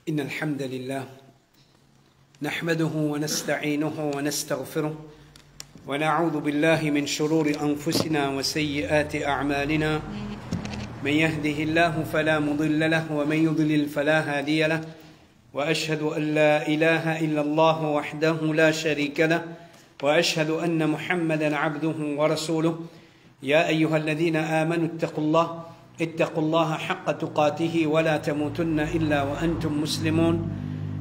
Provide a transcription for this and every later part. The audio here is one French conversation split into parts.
إن الحمد لله نحمده ونستعينه ونستغفره ونعوذ بالله من شرور أنفسنا وسيئات أعمالنا من يهده الله فلا مضل له ومن يضلل فلا هادي له وأشهد أن لا إله إلا الله وحده لا شريك له وأشهد أن محمدا عبده ورسوله يا أيها الذين آمنوا اتقوا الله حق تقاته ولا تموتن إلا وأنتم مسلمون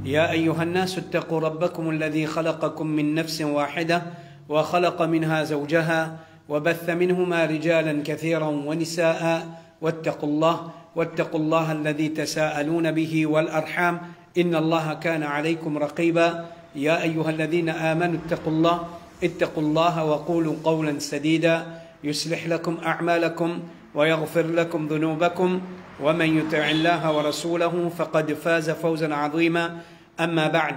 يا أيها الناس اتقوا ربكم الذي خلقكم من نفس واحدة وخلق منها زوجها وبث منهما رجالا كثيرا ونساء واتقوا الله الذي تساءلون به والأرحام إن الله كان عليكم رقيبا يا أيها الذين آمنوا اتقوا الله وقولوا قولا سديدا يصلح لكم أعمالكم ويغفر لكم ذنوبكم ومن يطع الله ورسوله فقد فاز فوزا عظيما أما بعد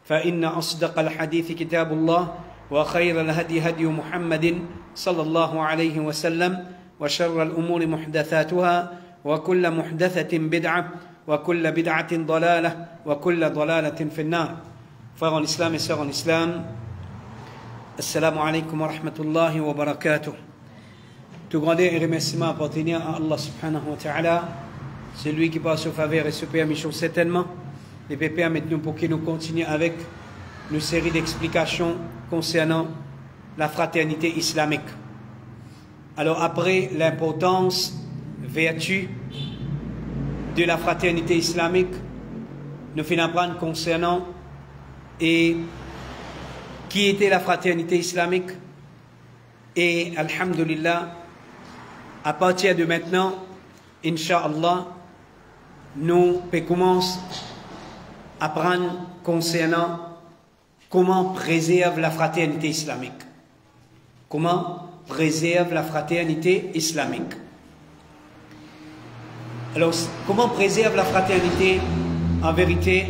فإن أصدق الحديث كتاب الله وخير الهدي هدي محمد صلى الله عليه وسلم وشر الأمور محدثاتها وكل محدثة بدعة وكل بدعة ضلالة وكل ضلالة في النار. Frères en islam et sœurs en islam, assalamu alaikum wa rahmatullahi wa barakatuh. Tout grandeur et remerciement appartenant à Allah subhanahu wa ta'ala, celui qui passe au faveur et se permet certainement. Les pépères maintenant pour que nous continuions avec une série d'explications concernant la fraternité islamique. Alors après l'importance, vertu de la fraternité islamique, nous finissons apprendre concernant et qui était la fraternité islamique. Et alhamdulillah, à partir de maintenant, Inch'Allah, nous commençons à apprendre concernant comment préserve la fraternité islamique. Comment préserve la fraternité islamique. Alors, comment préserve la fraternité? En vérité,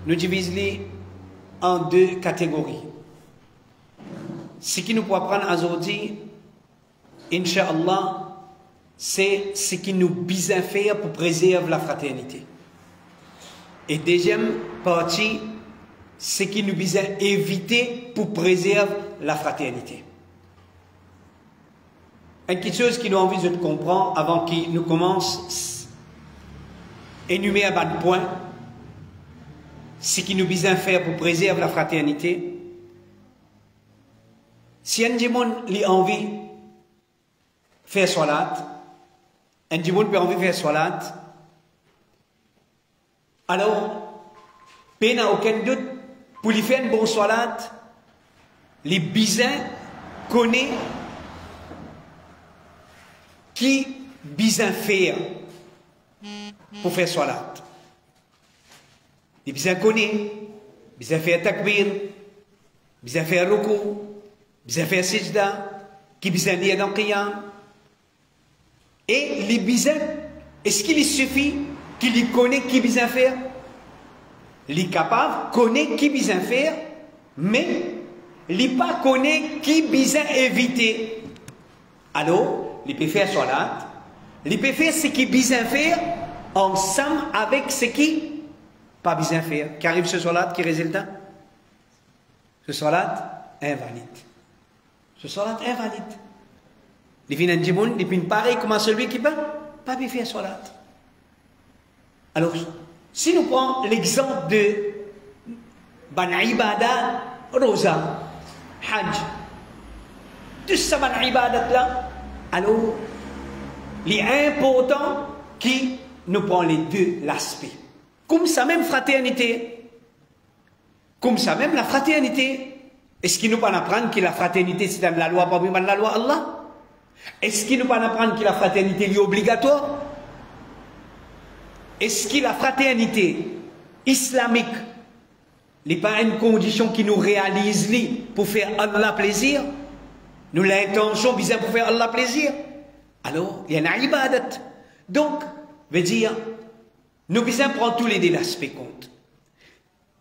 nous divisons en deux catégories. Ce qui nous peut apprendre aujourd'hui, Inch'Allah, c'est ce qui nous besoin faire pour préserver la fraternité. Et deuxième partie, ce qui nous besoin éviter pour préserver la fraternité. Une petite chose qui nous envie de comprendre avant qu'il nous commence à énumérer un bas de points, ce qui nous besoin faire pour préserver la fraternité. Si un monde a envie de faire salat, un monde peut envie de faire salat, alors, il n'y a aucun doute, pour lui faire une bonne salat, les besoins connaissent qui besoin faire pour faire salat. Les besoins connaissent, besoin faire takbir, besoin faire ruku, besoin faire sijda, qui besoin lire dans le qiyam. Et les besoins, est-ce qu'il suffit qu'il connaît qui besoin faire? Les capables connaît qui besoin faire, mais les pas connaît qui besoin éviter. Alors, les peut faire salat, les peut faire ce qui besoin faire ensemble avec ce qui pas besoin faire. Qui arrive ce salat, qui résultat? Ce salat invalide. Ce salat invalide. Les viennent du monde, les viennent pareil comme celui qui peut pas bien faire salat. Alors, si nous prenons l'exemple de ban ibadat, rosa, hajj, tout ça ban ibadat là, alors, il est important qui nous prend les deux l'aspect. Comme ça même fraternité, comme ça même la fraternité, est-ce qu'il nous pas apprendre que la fraternité c'est dans la loi, pas dans la loi Allah? Est-ce qu'il nous pas apprendre que la fraternité est obligatoire? Est-ce que la fraternité islamique n'est pas une condition qui nous réalise pour faire Allah plaisir? Nous l'intention bizarre pour faire Allah plaisir. Alors, il y a une ibadat. Donc, veut dire, nous besoin prendre tous les deux aspects compte.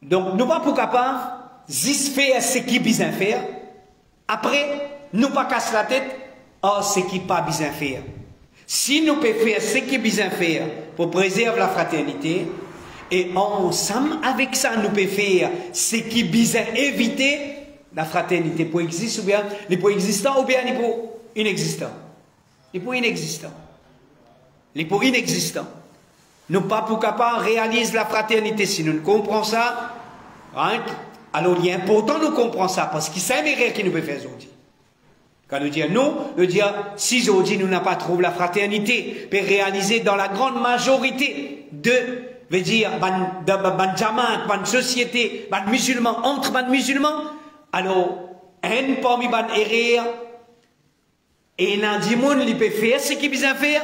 Donc, nous pas pour capable juste faire ce qui besoin faire. Après, nous pas casser la tête à ce qui pas besoin faire. Si nous pouvons faire ce qui est besoin faire pour préserver la fraternité, Et ensemble, avec ça, nous pouvons faire ce qui vise à éviter la fraternité pour exister, ou bien les pour existants, ou bien les pour inexistants. Les pour inexistants. Les pour inexistants. Nous pas pour capable réaliser la fraternité. Si nous comprenons ça, hein, alors il est important de nous comprendre ça, parce que c'est une erreur qui nous peut faire aujourd'hui. Quand nous disons non, nous disons si aujourd'hui nous n'avons pas trouvé la fraternité, peut réaliser dans la grande majorité de, veut dire, ban jamaat, ban société, ban musulmans, entre ban musulmans, alors, un parmi ban erreur, et il a dit moun, il peut faire ce qu'il besoin faire,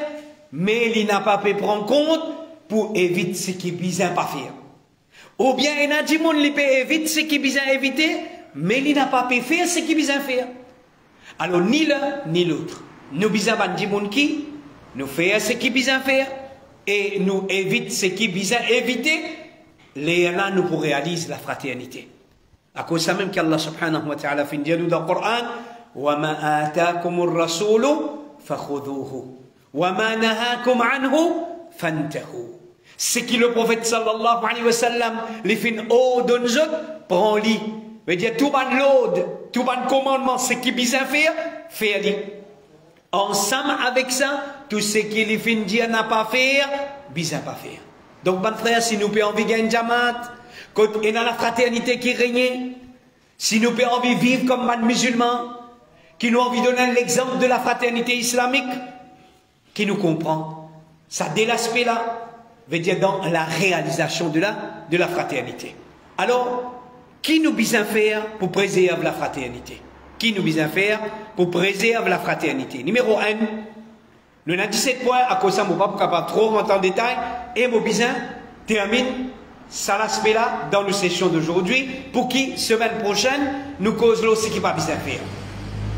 mais il n'a pas pu prendre compte pour éviter ce qu'il besoin pas faire. Ou bien il a dit moun, il peut éviter ce qu'il besoin éviter, mais il n'a pas pu faire ce qu'il besoin faire. Alors, ni l'un, ni l'autre. Nous besoin ban dit moun qui, nous faire ce qu'il besoin faire, et nous évite ce qu'il besoin éviter, les là nous pour réaliser la fraternité. À cause de ça même qu'Allah subhanahu wa ta'ala fait dire dans le Coran, وَمَا آتَاكُمُ الرَّسُولُ فَخُذُوهُ وَمَا نَهَاكُمْ عَنْهُ فَانْتَهُوا. Ce qui le prophète sallallahu alayhi wa sallam les fait ordonner, prends-les. Veut dire tout ban l'ordre, tout ban commandement, ce qui besoin faire, fais-le. Ensemble avec ça, tout ce qui les fait dire n'a pas faire, besoin pas faire. Donc, mon frère, si nous pouvons vivre une jamaat, quand il y a la fraternité qui règne, si nous pouvons vivre comme un musulman, qui nous a envie de donner l'exemple de la fraternité islamique, qui nous comprend, ça dès l'aspect-là, veut dire dans la réalisation de la fraternité. Alors, qui nous besoin faire pour préserver la fraternité? Qui nous besoin faire pour préserver la fraternité? Numéro 1, nous avons 17 points, à cause de ça, je ne vais pas capable trop rentrer en détail, et mon besoin termine ça l'aspect-là dans nos sessions d'aujourd'hui, pour qui, semaine prochaine, nous causerons ce qui va besoin faire.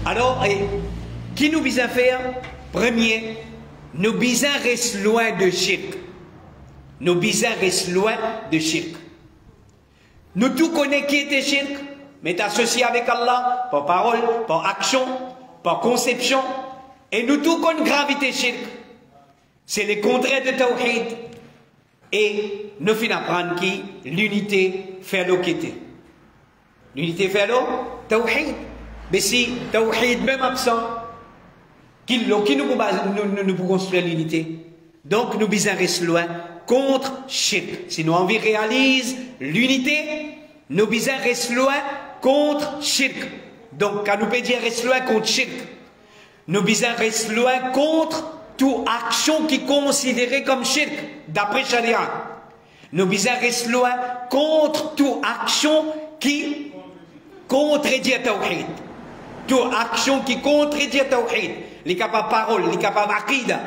Alors, qui nous besoin faire? Premier, nous besoin rester loin de shirk. Nous besoin rester loin de shirk. Nous tous connaissons qui était shirk, mais associé avec Allah, par parole, par action, par conception, et nous tous connaissons gravité shirk. C'est le contraire de tawhid. Et nous finissons apprendre qui l'unité fait l'okité. L'unité fait l'eau, tawhid. Mais si tawhid même absent, qui nous pouvons construire l'unité. Donc nous besoin rester loin contre shirk. Si nous envie réaliser l'unité, nous besoin rester loin contre shirk. Donc quand nous pouvons dire rester loin contre shirk, nous besoin rester loin contre toute action qui est considérée comme shirk, d'après Sharia. Nous besoin rester loin contre toute action qui contredit Tawhid. Toute action qui contredit Tawhid. Les capables parole, les capables aqida,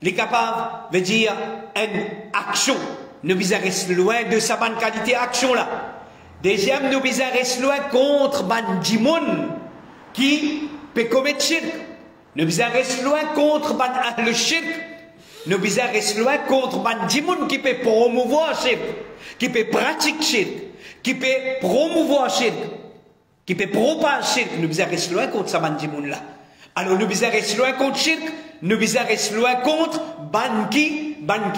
les capables veut dire une action. Nous besoin rester loin de sa bonne qualité action là. Deuxième, nous besoin rester loin contre ban djimoun qui peut commettre shirk. Nous besoin rester loin contre le shirk. Nous besoin rester loin contre ban djimoun qui peut promouvoir shirk, qui peut pratiquer shirk, qui peut promouvoir shirk, qui peut propager shirk. Nous besoin rester loin contre ça ban djimoun là. Alors nous besoin rester loin contre shirk, nous besoin rester loin contre ban qui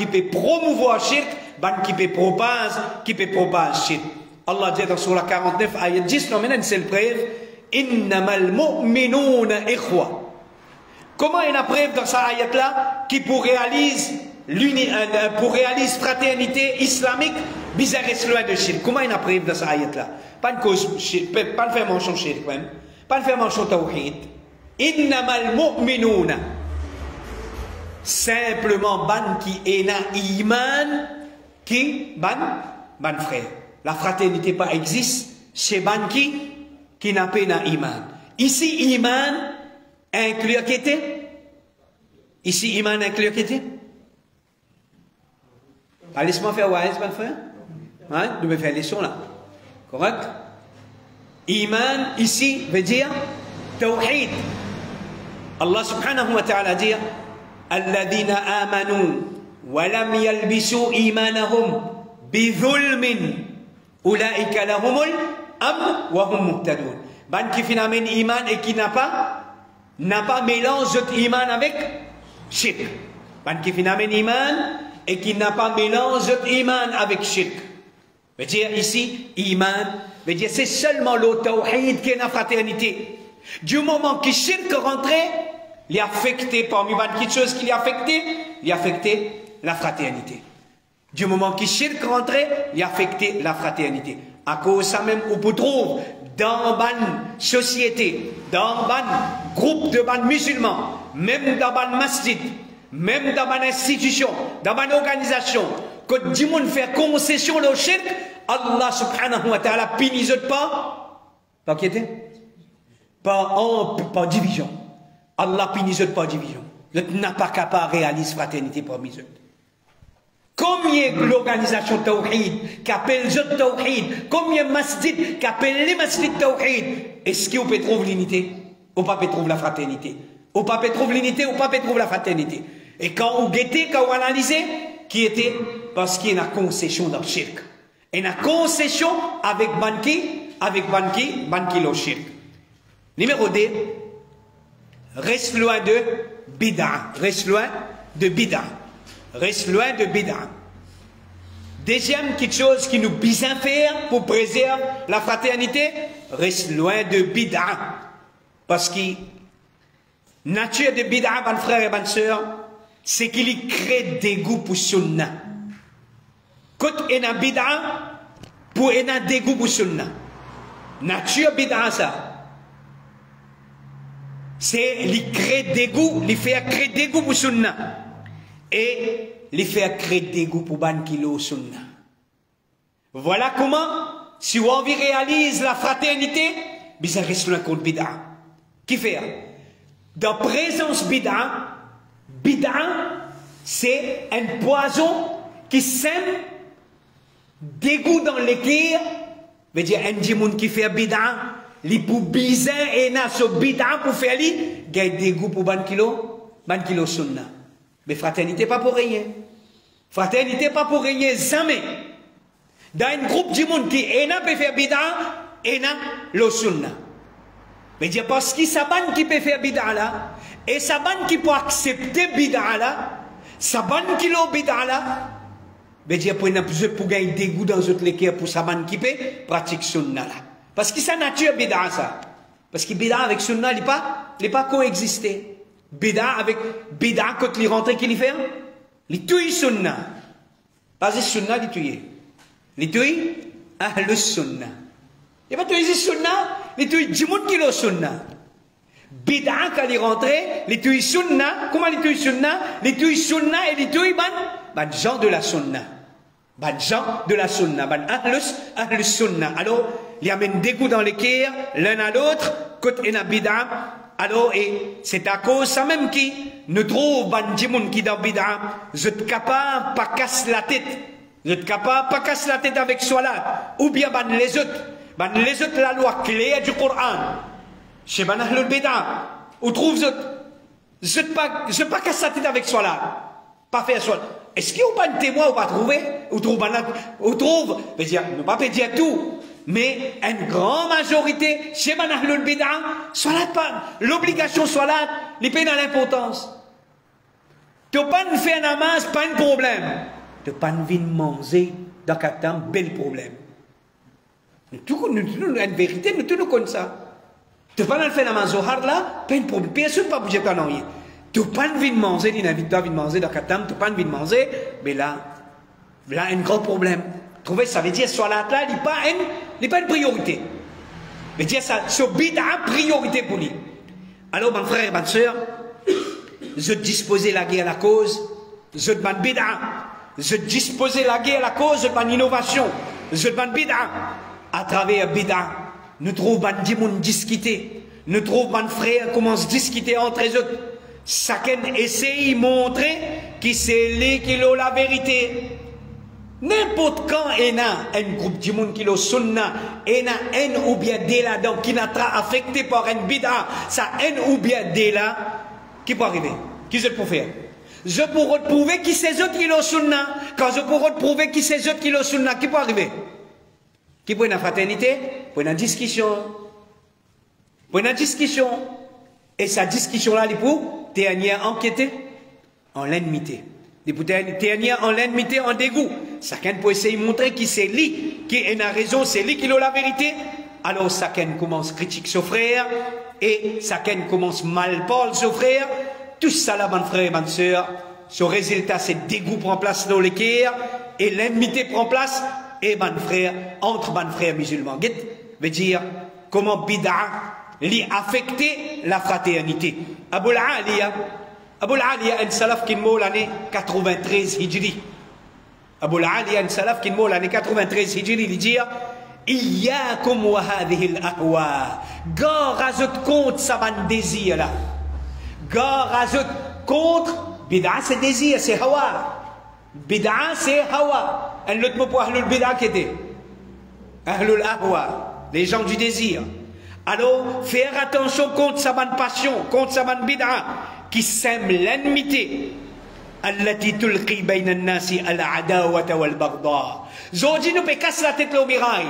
peut promouvoir shirk, ban qui peut propager shirk. Allah dit dans Surah 49, ayat 10, c'est le preuve, innamal mu'minuna ikhwa. Comment il y a preuve dans cette ayat-là qui pour réaliser fraternité islamique, bizarre reste loin de shirk. Comment il y a preuve dans cette ayat-là? Pas de cause, pas de faire mention shirk même, pas de faire mention tawhid. Innamal mu'minuna. Simplement ban qui est na iman qui ban frère. La fraternité pas existe chez ban qui n'a pas na iman. Ici iman inclut qui était? Ici iman inclut qui était? Laisse-moi faire wise, mon frère. Hein? Nous me faire les sons là. Correct? Iman ici veut dire tawhid. Allah subhanahu wa ta'ala dit الذين آمنوا ولم يلبسوا إيمانهم بظلم أولئك لهم الأمن وهم مهتدون. Ban qui finalement iman et qui n'a pas mélange d'iman avec shirk. Ban qui finalement iman et qui n'a pas mélangé iman avec shirk. Veut dire ici, iman, veut dire c'est seulement le tawhid qui est la fraternité. Du moment que shirk rentrait, il est affecté parmi les choses qui il a affecté la fraternité. Du moment que shirk rentrait, il a affecté la fraternité. À cause de ça même, on peut trouver dans une société, dans un groupe de musulmans, même dans un masjid, même dans une institution, dans une organisation, que du monde fait concession au shirk, Allah subhanahu wa ta'ala punit pas qui était? Pas division. Allah punit pas division. Vous n'a pas capable de réaliser fraternité parmi eux. Combien l'organisation Tawhid qui appelle les Tawhid, combien de masjid qui appelle les masjid Tawhid, est-ce qu'on peut trouver l'unité? Ou pas peut trouver la fraternité? Ou pas peut trouver l'unité, ou pas peut trouver la fraternité? Et quand on guettait, quand on analysait, qui était? Parce qu'il y a une concession dans le shirk. Et une concession avec Banki le shirk. Numéro 2, reste loin de bid'a. Reste loin de bid'a. Reste loin de bid'a. Deuxième quelque chose qui nous besoin faire pour préserver la fraternité, reste loin de bid'a. Parce que la nature de bid'a, mes frères et mes sœurs, c'est qu'il crée des goûts pour sunna. Quand il y a bid'a, pour il y a des goûts pour sunna. Nature bid'a ça. C'est il crée des goûts, il fait créer des goûts pour sunna. Et les faire créer des goûts pour ban kilo sunna. Voilà comment, si on envie réaliser la fraternité, ça reste loin contre bid'a. Qui fait? Dans présence bid'a, c'est un poison qui sème dégoût dans l'équerre. Veut dire un djimoun qui fait bid'a, li pour bizin et na so bid'a pour faire li, gagne dégoût pour ban kilo sunna. Mais fraternité pas pour rien. Fraternité pas pour rien, jamais. Dans un groupe du monde qui peut faire bid'a, le sunna. Mais dire parce que sa ban qui peut faire bid'a là, et sa ban qui peut accepter bid'a là, sa ban qui l'ont bid'a là, mais dire pour gagner des goûts dans autres l'équerre pour sa ban qui peut pratique sunna là. Parce que sa nature bid'a ça. Parce que bid'a avec sunna, il pas coexister. Bid'a avec bid'a quand il rentre qu'il fait, il tue sunna. Pas sunna, il tue. Il tue le sunna. Il pas tue sunna, il tue du monde qui le sunna. Bid'a quand il rentre, il tue sunna. Comment il tue sunna? Il tue sunna et il tue ban gens de la sunna. Ban gens de la sunna. Ban ahlus sunna. Alors, il amène des goûts dans l'équerre, l'un à l'autre, quand il y a bid'a. Alors, et c'est à cause ça même qui nous trouve ban djimoun qui dans bid'a, vous êtes capable pas casse la tête. Vous êtes capable pas casse la tête avec salat. Ou bien ban les autres la loi claire du Coran. Chez ban ahlul bid'a. Ou trouve vous êtes pas casse la tête avec salat. Pas faire salat. Est-ce qu'il y a pas de témoin ou pas trouvé? Ou trouve, veut dire, ne pas dire tout. Mais une grande majorité, chez Manahlul Bid'a, l'obligation salat, les pays dans l'importance. Tu n'as pas faire namaz, pas un problème. Tu n'as pas venir manger dans le bel problème. Nous, une vérité, nous tous connaissons ça. Tu n'as pas faire namaz au hard là, pas un problème. Personne ne va bouger pas dans rien. Tu n'as pas venir manger, il n'invite pas à venir manger dans le tu n'as pas venir manger, mais là, un grand problème. Trouver ça veut dire salat là, il n'est pas une priorité. Mais dire ça, c'est bid'a priorité pour lui. Alors, mon frère et ma soeur, je disposais la guerre à la cause, je demande bid'a. Je disposais la guerre à la cause, je demande innovation. Je demande bid'a. À travers bid'a, nous trouvons des gens discuter. Nous trouvons des frères commencent à discuter entre eux. Chacun essaye de montrer qui c'est lui qui a la vérité. N'importe quand il y a un groupe de monde qui est sunna, il y a un ou bien des là qui n'a pas affecté par un bid'a, ça un ou bien des là qui peut arriver. Qui je peux faire? Je pourrais prouver qui c'est autres qui est sunna. Quand je pourrais prouver qui c'est autres qui est sunna, qui peut arriver? Qui peut une fraternité? Pour une discussion. Pour une discussion. Et sa discussion là, il pour dernière enquêter en l'ennimité. Des derniers en l'ennemité, en dégoût. Chacun peut essayer de montrer qui c'est lui, qui a raison, c'est lui qui a la vérité. Alors chacun commence à critiquer son frère, et chacun commence mal parler son frère. Tout ça là, mon frère et ma soeur, son résultat c'est dégoût prend place dans les cœurs, et l'ennemité prend place, et mon frère, entre mon frère musulman. Veut dire, comment bid'a lui affecter la fraternité. Abul Aliya, un salaf qui est mort l'année 93 Hijri. Abul Aliya, un salaf qui est mort l'année 93 Hijri, il dit Iyyakum wa hadhihi al-ahwa. Gare ajoute contre ça, man désir là. Gare ajoute contre bid'a, c'est désir, c'est hawa. Bid'a, c'est hawa. Un autre mot pour ahlul bid'a qui était ahlul ahwa, les gens du désir. Alors, faire attention contre sa bonne passion, contre sa bonne bid'a, qui sème l'ennemité. Allati tulqi bayna an-nasi al-adawata wal-baghdha. Aujourd'hui, nous pouvons casser la tête au mirail.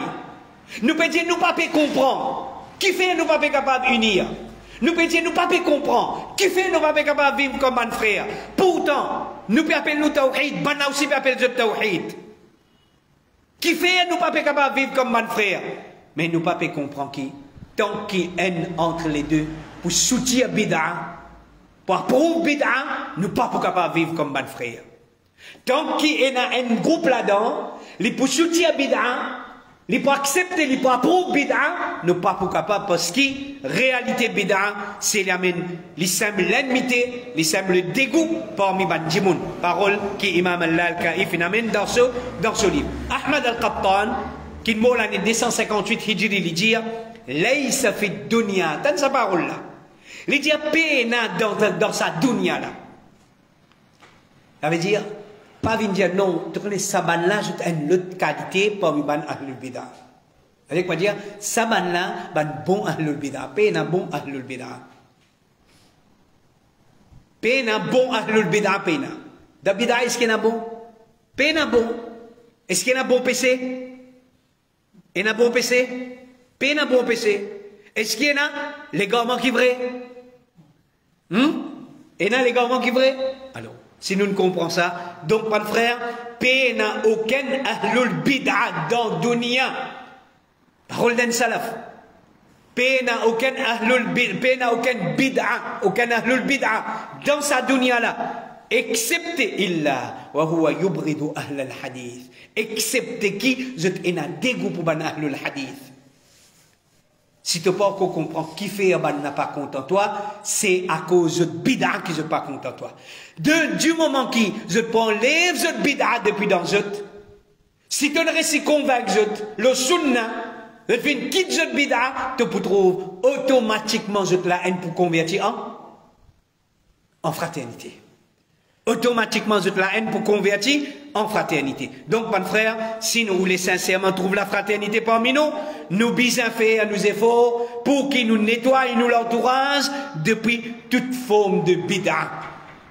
Nous pouvons dire, nous ne pouvons pas comprendre. Qui fait nous ne pouvons pas capables d'unir? Nous pouvons dire, nous ne pouvons pas comprendre. Qui fait nous ne pouvons pas capables de vivre comme un frère? Pourtant, nous pouvons appeler nous tawhid, Bana aussi peut appeler le tawhid. Qui fait nous ne pouvons pas capables de vivre comme un frère? Mais nous ne pouvons pas comprendre qui? Tant qu'il y a haine entre les deux, pour soutenir bid'a, pour approuver bid'a, nous ne sommes pas capables de vivre comme un frère. Tant qu'il y a un groupe là-dedans, les pour soutenir bid'a, les pour accepter, les pour approuver bid'a, nous ne sommes pas capables parce que réalité bid'a, c'est les sèment l'ennemité, les sèment le dégoût parmi les gens. Parole qui Imam Al-Kaif amène dans ce livre. Ahmad Al-Qattan, qui est mort l'année 258 Hijri, il dit Laysa fi dunya, dans sa parole là. Il dit peine dans sa dunya là. Ça veut dire, pas venir dire non, tu connais saban là, j'ai une autre qualité parmi ban ahlul bid'ah. Ça veut dire, saban là, ban bon ahlul bid'ah, peine bon ahlul bid'ah. Peine bon ahlul bid'ah, peine. Da bid'ah, est-ce qu'il y en a bon? Peine bon. Est-ce qu'il y en a bon PC? Il y en a bon PC? Peine à bon PC. Est-ce qu'il y en a les garments qui vrais? Il y en a les garments qui vrais? Alors, si nous ne comprenons ça, donc, mon frère, peine à aucun ahlul bid'a dans dunya. Parole d'un salaf. Peine à aucun ahlul bid'a, peine à aucun bid'a, aucun ahlul bid'a dans sa dunya là. Excepté illa wa huwa yubridu ahl al-hadith. Excepté qui, je t'ai dégoût pour ban ahlul hadith. Si tu n'as pas encore compris qui fait n'a pas content toi, c'est à cause de bid'a qui n'est pas content toi. Du moment qui je enlève ce bid'a depuis dans ce, si tu ne restes convaincu le sunna, je fais une quitte ce bid'a, tu peux trouver automatiquement la haine pour convertir en fraternité. Automatiquement la haine pour convertir en fraternité. Donc, mon frère, si nous voulons sincèrement trouver la fraternité parmi nous, nous bisons faire nos efforts pour qu'il nous nettoie nous l'entourage depuis toute forme de bid'a.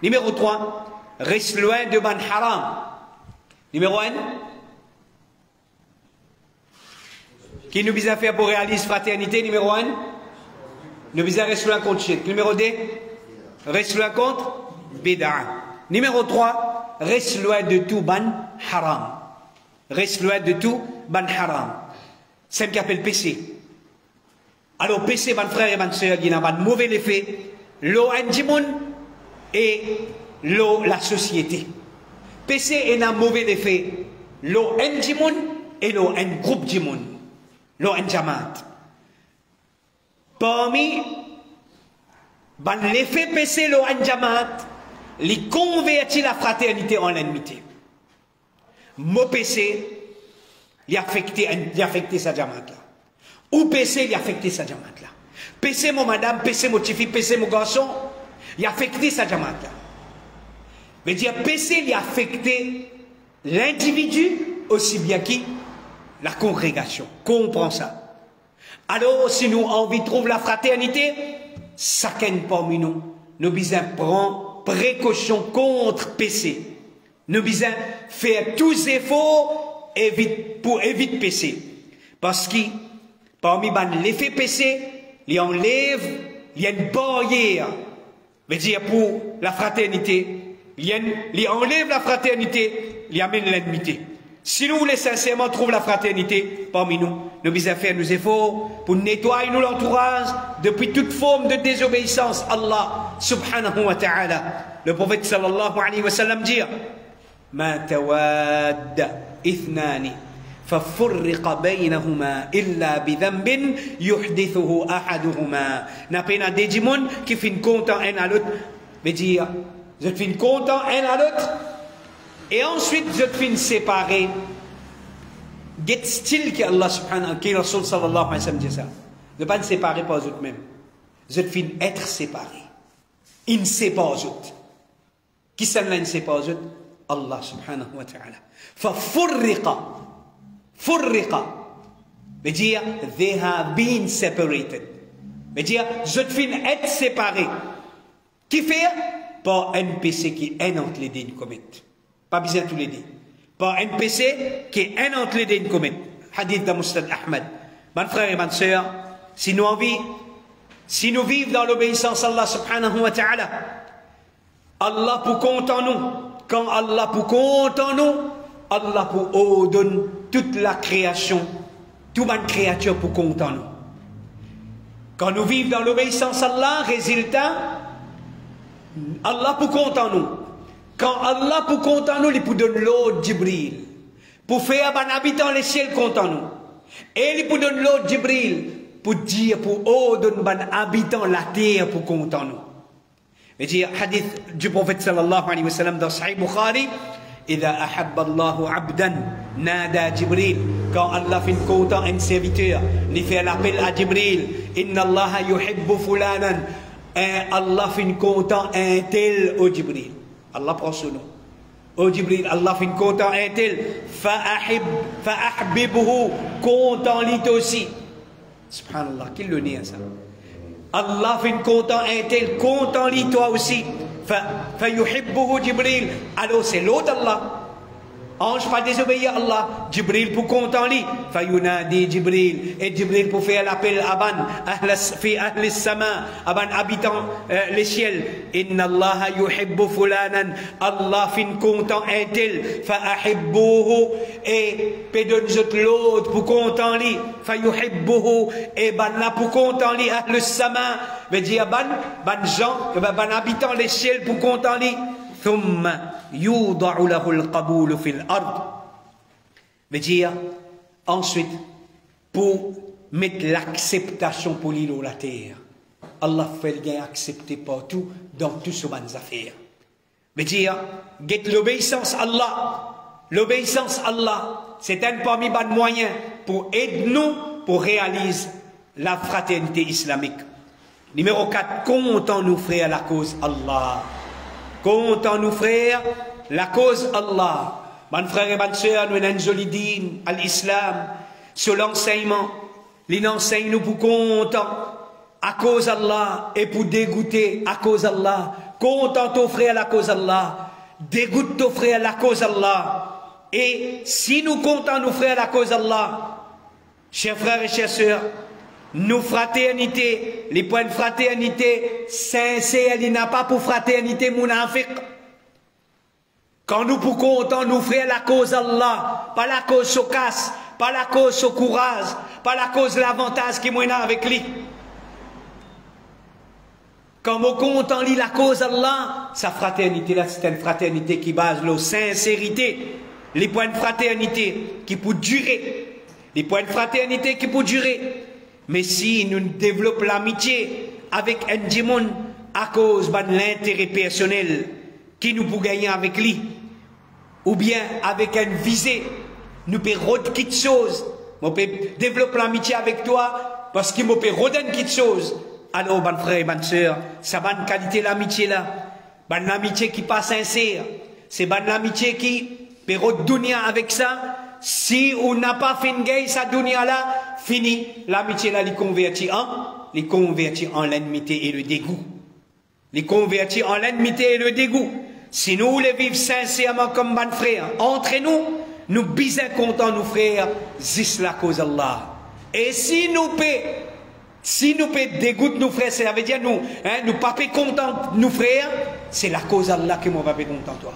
Numéro 3, reste loin de ban haram. Numéro 1, qui nous bisons faire pour réaliser fraternité. Numéro 1, nous bisons rester loin contre shirk. Numéro 2, reste loin contre bid'a. Numéro 3, reste loin de tout ban haram. Reste loin de tout ban haram. C'est ce qu'on appelle péché. Alors péché, mon frère et ma soeur, il y a un mauvais effet. L'eau en et l'eau la société. Péché est un mauvais effet. L'eau en et l'eau en groupe djimoun. L'eau en jamaat. Parmi l'effet péché, l'eau en jamaat, il convertit la fraternité en l'ennemité. Mot PC, il a affecté sa jamaat là. Ou PC, il a affecté sa jamaat là. PC mon madame, PC mon petit fille, PC mon garçon, il a affecté sa jamaat là. Veut dire PC, il a affecté l'individu aussi bien que la congrégation. Comprends ça. Alors, si nous avons envie de trouver la fraternité, chacun parmi nous, nous besoin prendre précaution contre PC. Nous devons faire tous les efforts pour éviter PC. Parce que parmi l'effet PC, il enlève, il y a une barrière. Veut dire pour la fraternité, il enlève la fraternité, il amène l'ennemité. Si nous voulons sincèrement trouver la fraternité parmi nous, nous devons faire nos efforts pour nettoyer nous l'entourage depuis toute forme de désobéissance à Allah subhanahu wa ta'ala. Le prophète sallallahu alayhi wa sallam dit Ma tawad ithnani ففرق بينهما إلا بذنب يحدثه أحدهما. N'a pas des démons qui finissent content un à l'autre, veut dire je finis content un à l'autre et ensuite je finis séparé. Get style que Allah subhanahu wa ta'ala, Rasul sallallahu alayhi wa sallam dit ça. Ne pas séparer pas eux mêmes. Je finis être séparé. Il ne sait pas eux. Qui s'en ne sait pas eux? Allah subhanahu wa ta'ala. ففرق Furriqa veut dire they have been separated. Veut dire je te finis être séparé. Qui fait? Par un péché qui est un entre les deux commettent. Pas besoin de tous les deux. Par un péché qui est un entre les deux commettent. Hadith de Musnad Ahmad. Mon frère et ma soeur, si nous vivons dans l'obéissance à Allah subhanahu wa ta'ala, Allah pour compte en nous. Quand Allah pour compte en nous, Allah pour donne toute la création, toute la créature pour compte en nous. Quand nous vivons dans l'obéissance à Allah, résultat, Allah pour compte en nous. Quand Allah pour compte en nous, il pour donner l'autre Jibril. Pour faire un habitant les ciels compte en nous. Et il pour donner l'autre Jibril. Pour dire, pour donner un habitant la terre pour compte en nous. Mais dire, hadith du prophète sallallahu alayhi wa sallam dans Sahih Bukhari, إذا أحب الله عبدا نادى جبريل. Quand Allah fait content un serviteur, il fait l'appel à Jibril. Inna Allah yuhibbu fulanan. Allah fait content un tel au Jibril. Allah prend son nom. Au Jibril, Allah fait content un tel. Fa'ahbibuhu. Content lui aussi. Subhanallah, qui le nie à ça? Allah fait content un tel. Content lui toi aussi. فيحبه جبريل. Alors c'est l'autre Allah. Ange pas désobéir à Allah. Jibril pour content lui. فينادي Jibril. Et Jibril pour faire l'appel à ban. في أهل السماء. À ban habitant les ciels. إن الله يحب فلانا. Allah fin content un tel. فأحبوه. Et pédonne l'autre pour content lui. فيحبه. Et ban là pour content lui. أهل السماء. veut dire ban gens, ban habitants les ciels pour content lui. ثم يوضع له القبول في الأرض. veut dire ensuite pour mettre l'acceptation pour l'île ou la terre. Allah fait le gain accepté partout dans toutes ces bonnes affaires. Veut dire get l'obéissance à Allah. L'obéissance à Allah, c'est un parmi les moyens pour aider nous pour réaliser la fraternité islamique. Numéro 4, comptons nous frères la cause Allah. Comptons nous frères la cause Allah. Mon frère et ma soeur, nous avons à l'islam, sur l'enseignement, il enseigne nous pour compter à cause Allah et pour dégoûter à cause Allah. Comptons ton frère la cause Allah. Dégoûte ton frère la cause Allah. Et si nous comptons nos frères la cause Allah, chers frères et chères sœurs, nos fraternités, les points de fraternité sincères, il n'y a pas pour fraternité munafiq. Quand nous pour compter nous frères la cause Allah, pas la cause socasse, pas la cause au courage, pas la cause de l'avantage qui mène avec lui. Quand nous comptons la cause Allah, sa fraternité là, c'est une fraternité qui base la sincérité, les points de fraternité qui pour durer, les points de fraternité qui pour durer. Mais si nous développons l'amitié avec un démon à cause de l'intérêt personnel qui nous peut gagner avec lui, ou bien avec une visée, nous pouvons redire quelque chose, nous pouvons développer l'amitié avec toi parce qu'il nous peut redire quelque chose. Alors, mon frère et ma soeur, c'est bonne qualité l'amitié là, bonne amitié qui pas sincère, c'est bonne amitié qui peut redonner avec ça. Si on n'a pas fait une guerre, sa dunya là, fini, l'amitié là, les convertit en l'ennemité et le dégoût. Les convertit en l'ennemité et le dégoût. Si nous voulons vivre sincèrement comme bon frère, entre nous bisons contents nos frères, zis la cause Allah. Et si nous dégoûter nos frères, ça veut dire nous pas contents nos frères, c'est la cause Allah qui m'a pas fait content toi.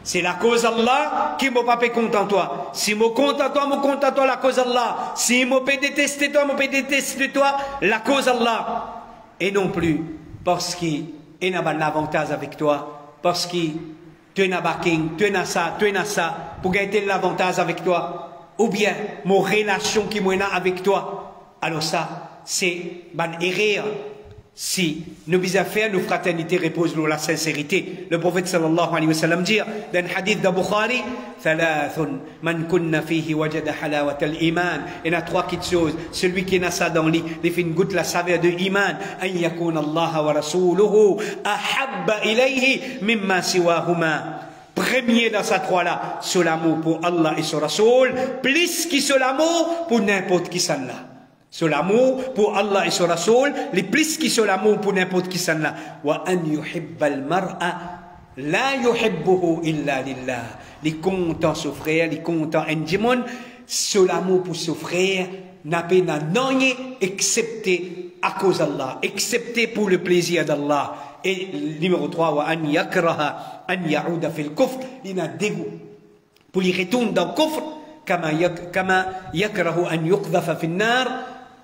C'est la cause Allah qui m'a pas fait content toi. Si m'a content toi, la cause Allah. Si m'a pas détester toi, la cause Allah. Et non plus parce qu'il y a un avantage avec toi, parce qu'il tu as backing, tu as ça, pour gagner l'avantage avec toi, ou bien mon relation qui m'a avec toi. Alors ça, c'est une erreur. Si nous bisons faire nos fraternités reposent sur la sincérité. Le prophète sallallahu alayhi wa sallam dit dans le hadith de Bukhari, Thalathun man kunna fihi wajada halawat al-iman. Il y a trois petites choses. Celui qui a ça dans lui, il fait une goutte la saveur de iman. An yakun Allah wa rasuluhu ahabba ilayhi mimma siwahuma. Premier dans ces trois-là, c'est l'amour pour Allah et son Rasoul, plus que c'est l'amour pour n'importe qui s'en là. C'est l'amour pour Allah et son Rasoul, les plus que c'est l'amour pour n'importe qui s'en là. Wa an yuhibba al-mar'a la yuhibbuhu illa lillah. Les contents son frère, les contents en c'est l'amour pour son frère, n'a pas rien excepté à cause d'Allah, excepté pour le plaisir d'Allah. Et numéro 3, wa an yakraha an ya'uda fil kufr, il a dégoût pour y retourner dans le kufr, kama yakrahu an yuqdhafa fil nar,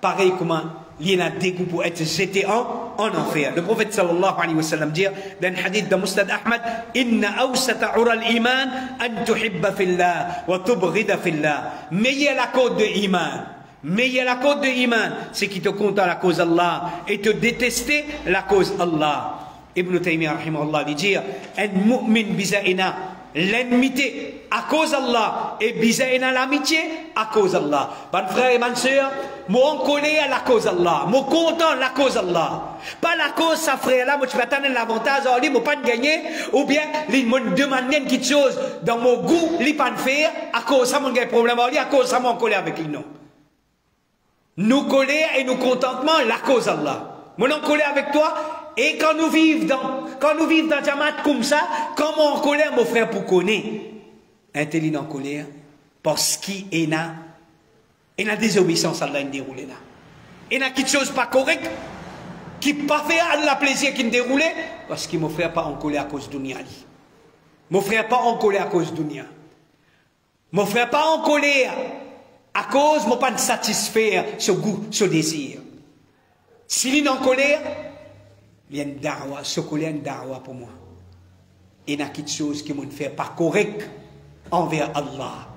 pareil comme il a dégoût pour être jeté en enfer. Le prophète sallallahu alayhi wa sallam dit dans le hadith de Musnad Ahmad, inna awsata ura al-iman an tuhibba fillah wa tubghida fillah. Meilleur la cause de iman. Meilleur la cause de iman, c'est qui te compte à la cause Allah et te détester la cause Allah. Ibn Taymiyyah rahimahullah dit un mu'min bizaina l'ennemité à cause Allah et bizaina l'amitié à cause Allah. Bon frère et bonne sœur, moi en colère à la cause Allah, moi content à la cause Allah. Pas la cause sa frère là, moi tu vas attendre l'avantage, lui moi pas de gagner ou bien lui me demander quelque chose dans mon goût, lui pas de faire à cause ça mon gagne problème lui à cause ça moi en colère avec lui non. Nous colère et nous contentement la cause Allah. Moi en colère avec toi. Et quand nous vivons dans Jamaat comme ça, comment en colère, mon frère, pour connaître, intelligent en colère, parce qu'il y a désobéissance à Allah qui déroule là. Il y a quelque chose pas correct, qui pas fait à la plaisir qui déroule, parce que mon frère pas en colère à cause de dunya. Mon frère pas en colère à cause de dunya. Mon frère pas en colère à cause, moi pas de satisfaire ce goût, ce désir. S'il est en colère, il y a une darwa, ce colère une darwa pour moi. Il y a quelque chose qui ne fait pas correct envers Allah.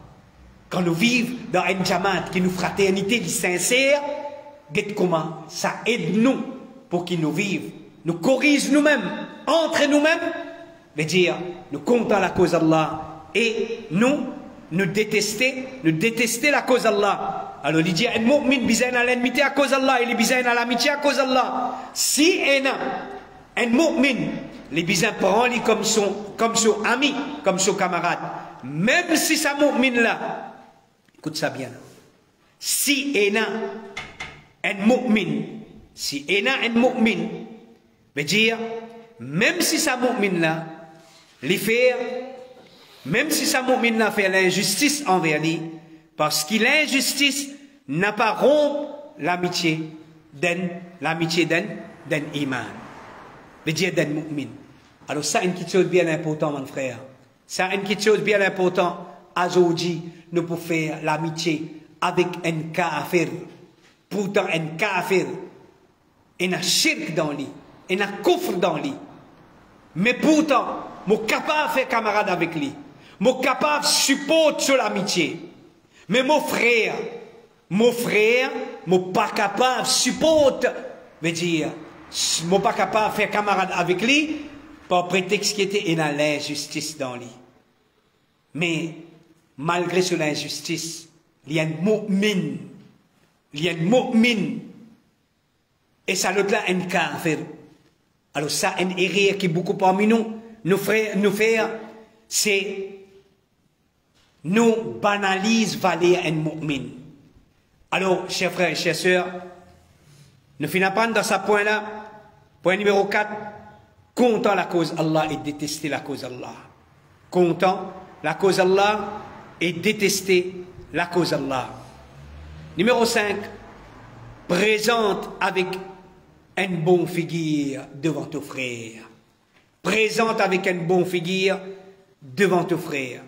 Quand nous vivons dans une jamaat qui nous fraternité sincère, regarde comment ça aide nous pour qu'ils nous vivent, nous corrige nous-mêmes, entre nous-mêmes, veut dire nous comptons la cause d'Allah et nous détester la cause d'Allah. Alors il dit un mu'min bizarre à l'ennemité à cause d'Allah et les bizarres à l'amitié à cause d'Allah. Si un mu'min les bizarres prend lui comme son ami, comme son camarade, même si sa mu'min là, écoute ça bien. Si un mu'min veut dire même si sa mu'min là les faire, même si sa mu'min là fait l'injustice envers lui, parce que l'injustice n'a pas rompu l'amitié d'un iman. Veut dire d'un mu'min. Alors ça, une petite chose bien importante, mon frère. Ça, une petite chose bien importante. Aujourd'hui, nous pouvons faire l'amitié avec un kafir. Pourtant, un kafir, il y a shirk dans lui, il y a kufr dans lui. Mais pourtant, je suis capable de faire camarade avec lui. Je suis capable de supporter sur l'amitié. Mais mon frère, je ne suis pas capable de supporter, veut dire, je ne suis pas capable de faire camarade avec lui, par prétexte qu'il était une l'injustice dans lui. Mais, malgré cette injustice, il y a un mu'min, et ça l'autre là, un kafir. Alors ça, une erreur qui est beaucoup parmi nous faire, c'est nous banalise valer un mu'min. Alors, chers frères et chères sœurs, nous finissons pas dans ce point-là. Point numéro 4, comptant la cause Allah et détester la cause Allah. Comptant la cause Allah et détester la cause Allah. Numéro 5, présente avec une bonne figure devant ton frère. présente avec une bonne figure devant ton frère.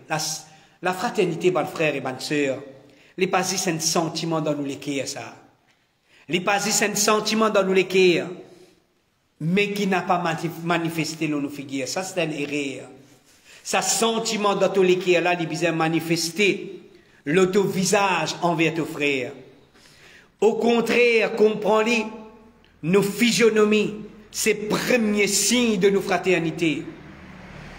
La fraternité, bon frère et bonne sœur, les pas c'est un sentiment dans nous les cœurs, ça. Les pas c'est un sentiment dans nous les cœurs, mais qui n'a pas manifesté dans nos figures. Ça, c'est une erreur. Ça sentiment dans tous les cœurs là, il besoin manifester l'auto-visage envers ton frère. Au contraire, comprends-les, nos physionomies, c'est le premier signe de nos fraternités.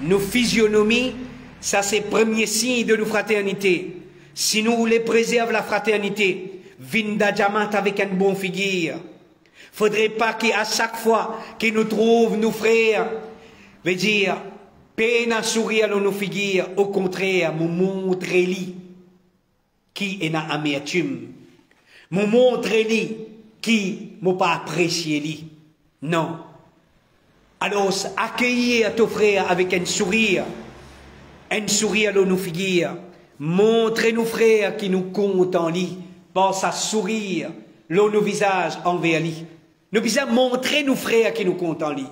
Nos physionomies, ça c'est le premier signe de nos fraternités. Si nous voulons préserver la fraternité, vinda diamant avec une bonne figure. Faudrait pas qu'à chaque fois que nous trouvons nos frères, veut dire, peine à sourire dans nos figures, au contraire, nous montrez-lui qui est dans l'amertume. Nous montrez-lui qui n'a pas apprécié lui. Non. Alors, accueillir ton frère avec un sourire dans nos figures. Montrez nos frères qui nous comptent en lui, par sa sourire, dans nos visages envers lui. Nous devons montrer nos frères qui nous comptent en lui.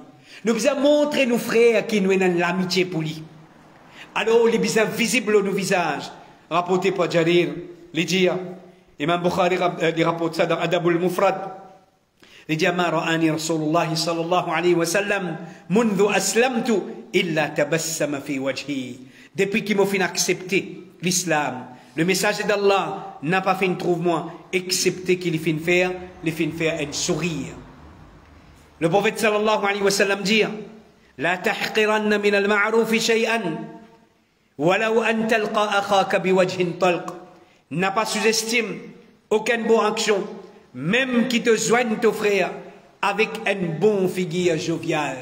Nous devons montrer nos frères qui nous ont l'amitié pour lui. Alors, les besoins visibles dans nos visages, rapporté par Jarir, les dire, Imam Bukhari rapporte ça dans Adabul Mufrad. Il dit, ma ra'ani Rasulullah sallallahu alayhi wa sallam, mundu aslamtu, illa tabassama fi wajhi. Depuis qu'il m'a fait accepter l'islam, le message d'Allah n'a pas fait une trouve-moi, excepté qu'il fait faire un sourire. Le prophète sallallahu alayhi wa sallam dit, la tahqiranna min al-ma'rufi shay'an, walau an talqa akhaka biwajhin talq. N'a pas sous-estime aucune bonne action, même qui te joigne ton frère avec une bonne figure joviale.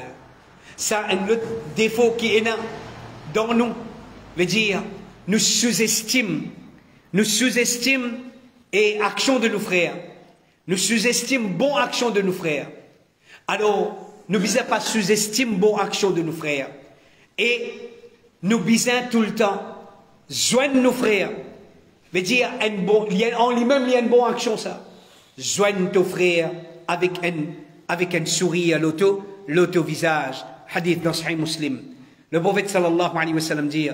Ça, un autre défaut qui est là dans nous, veut dire, nous sous-estime et action de nos frères. Nous sous-estime bonne action de nos frères. Alors, nous ne pas sous-estime bonne action de nos frères. Et nous bisons tout le temps joindre nos frères. Veut dire, en lui-même, il y a une bonne action, ça. Joigne ton frère avec un sourire à l'auto-visage. Hadith dans Sahih Muslim. Le prophète sallallahu alayhi wa sallam dit,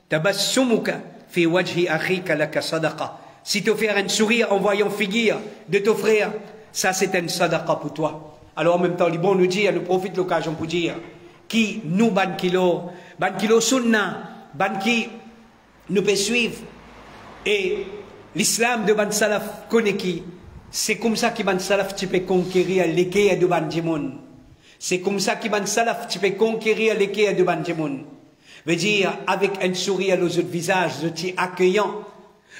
tabassumuka fi wajhi akhika laka sadaqa. Si tu fais un sourire en voyant figure de ton frère, ça c'est un sadaqa pour toi. Alors en même temps, les bons nous disent, nous profite de l'occasion pour dire, qui nous ban kilo sunna, ban qui nous peut suivre. Et l'islam de ban salaf connaît qui. C'est comme ça que ban salaf tu peux conquérir l'équerre de ban djimoun. C'est comme ça que ban salaf tu peux conquérir l'équerre de ban djimoun. Veut dire, avec un sourire aux autres visages, je t'y accueillant.